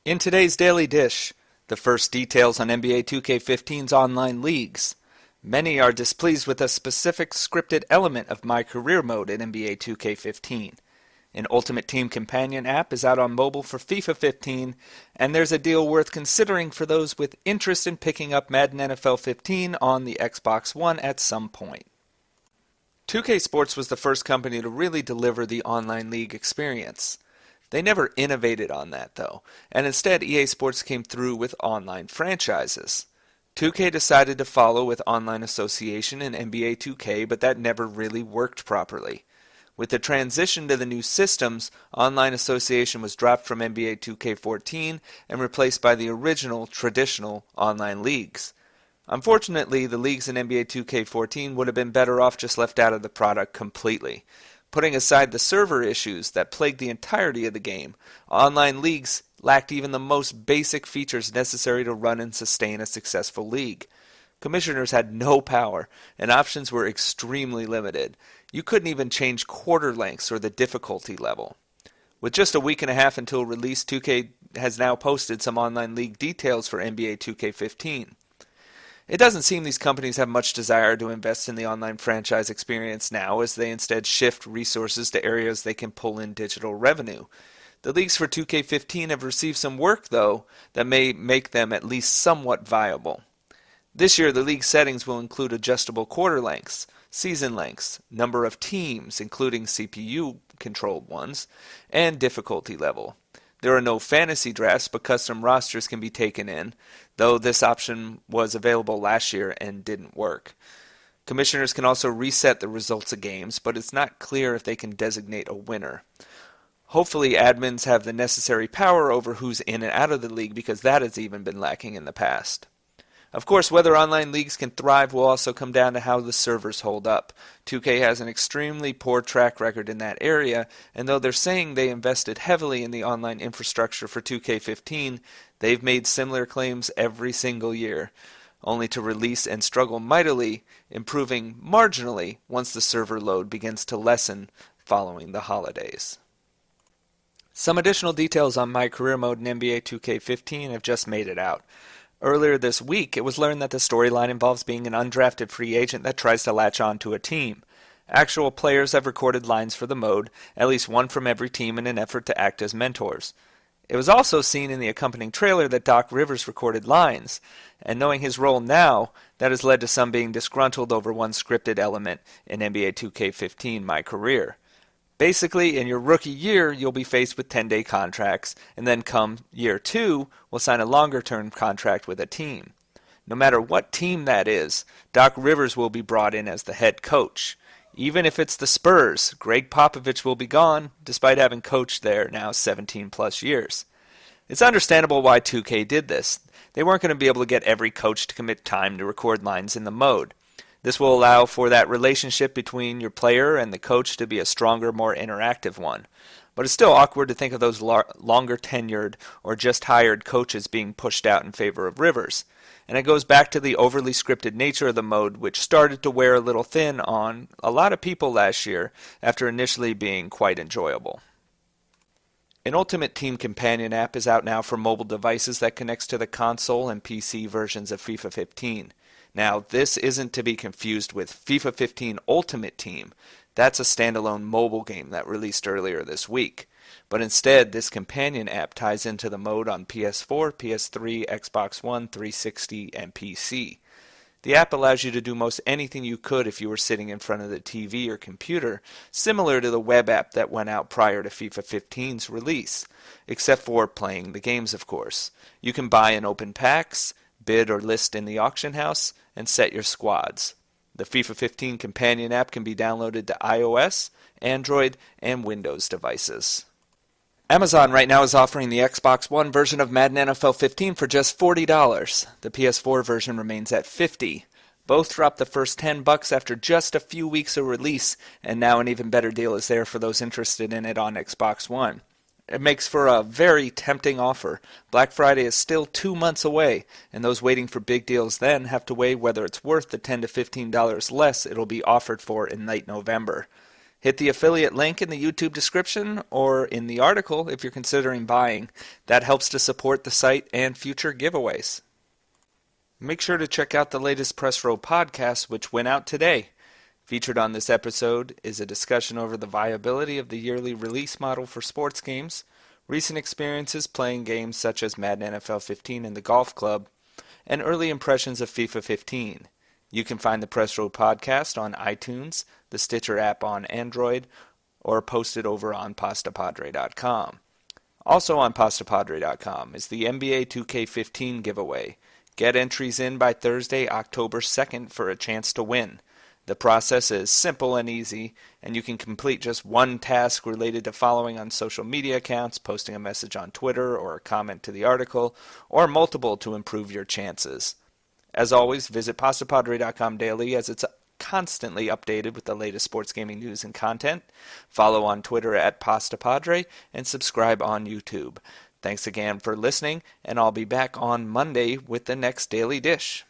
In today's Daily Dish, the first details on NBA 2K15's online leagues. Many are displeased with a specific scripted element of MyCareer mode in NBA 2K15. An Ultimate Team companion app is out on mobile for FIFA 15, and there's a deal worth considering for those with interest in picking up Madden NFL 15 on the Xbox One at some point. 2K Sports was the first company to really deliver the online league experience. They never innovated on that, though, and instead EA Sports came through with online franchises. 2K decided to follow with Online Association in NBA 2K, but that never really worked properly. With the transition to the new systems, Online Association was dropped from NBA 2K14 and replaced by the original, traditional online leagues. Unfortunately, the leagues in NBA 2K14 would have been better off just left out of the product completely. Putting aside the server issues that plagued the entirety of the game, online leagues lacked even the most basic features necessary to run and sustain a successful league. Commissioners had no power, and options were extremely limited. You couldn't even change quarter lengths or the difficulty level. With just a week and a half until release, 2K has now posted some online league details for NBA 2K15. It doesn't seem these companies have much desire to invest in the online franchise experience now, as they instead shift resources to areas they can pull in digital revenue. The leagues for 2K15 have received some work, though, that may make them at least somewhat viable. This year, the league settings will include adjustable quarter lengths, season lengths, number of teams, including CPU-controlled ones, and difficulty level. There are no fantasy drafts, but custom rosters can be taken in, though this option was available last year and didn't work. Commissioners can also reset the results of games, but it's not clear if they can designate a winner. Hopefully admins have the necessary power over who's in and out of the league, because that has even been lacking in the past. Of course, whether online leagues can thrive will also come down to how the servers hold up. 2K has an extremely poor track record in that area, and though they're saying they invested heavily in the online infrastructure for 2K15, they've made similar claims every single year, only to release and struggle mightily, improving marginally once the server load begins to lessen following the holidays. Some additional details on MyCareer mode in NBA 2K15 have just made it out. Earlier this week, it was learned that the storyline involves being an undrafted free agent that tries to latch on to a team. Actual players have recorded lines for the mode, at least one from every team in an effort to act as mentors. It was also seen in the accompanying trailer that Doc Rivers recorded lines, and knowing his role now, that has led to some being disgruntled over one scripted element in NBA 2K15 MyCareer. Basically, in your rookie year, you'll be faced with 10-day contracts, and then come year 2, we'll sign a longer-term contract with a team. No matter what team that is, Doc Rivers will be brought in as the head coach. Even if it's the Spurs, Greg Popovich will be gone, despite having coached there now 17-plus years. It's understandable why 2K did this. They weren't going to be able to get every coach to commit time to record lines in the mode. This will allow for that relationship between your player and the coach to be a stronger, more interactive one. But it's still awkward to think of those longer tenured or just hired coaches being pushed out in favor of Rivers. And it goes back to the overly scripted nature of the mode, which started to wear a little thin on a lot of people last year after initially being quite enjoyable. An Ultimate Team companion app is out now for mobile devices that connects to the console and PC versions of FIFA 15. Now, this isn't to be confused with FIFA 15 Ultimate Team. That's a standalone mobile game that released earlier this week. But instead, this companion app ties into the mode on PS4, PS3, Xbox One, 360, and PC. The app allows you to do most anything you could if you were sitting in front of the TV or computer, similar to the web app that went out prior to FIFA 15's release, except for playing the games, of course. You can buy and open packs, bid or list in the auction house, and set your squads. The FIFA 15 companion app can be downloaded to iOS, Android, and Windows devices. Amazon right now is offering the Xbox One version of Madden NFL 15 for just $40. The PS4 version remains at $50. Both dropped the first $10 after just a few weeks of release, and now an even better deal is there for those interested in it on Xbox One. It makes for a very tempting offer. Black Friday is still 2 months away, and those waiting for big deals then have to weigh whether it's worth the $10 to $15 less it'll be offered for in late November. Hit the affiliate link in the YouTube description or in the article if you're considering buying. That helps to support the site and future giveaways. Make sure to check out the latest Press Row podcast, which went out today. Featured on this episode is a discussion over the viability of the yearly release model for sports games, recent experiences playing games such as Madden NFL 15 and the Golf Club, and early impressions of FIFA 15. You can find the Press Row podcast on iTunes, the Stitcher app on Android, or posted over on Pastapadre.com. Also on Pastapadre.com is the NBA 2K15 giveaway. Get entries in by Thursday, October 2nd for a chance to win. The process is simple and easy, and you can complete just one task related to following on social media accounts, posting a message on Twitter or a comment to the article, or multiple to improve your chances. As always, visit Pastapadre.com daily as it's constantly updated with the latest sports gaming news and content. Follow on Twitter at Pastapadre and subscribe on YouTube. Thanks again for listening, and I'll be back on Monday with the next Daily Dish.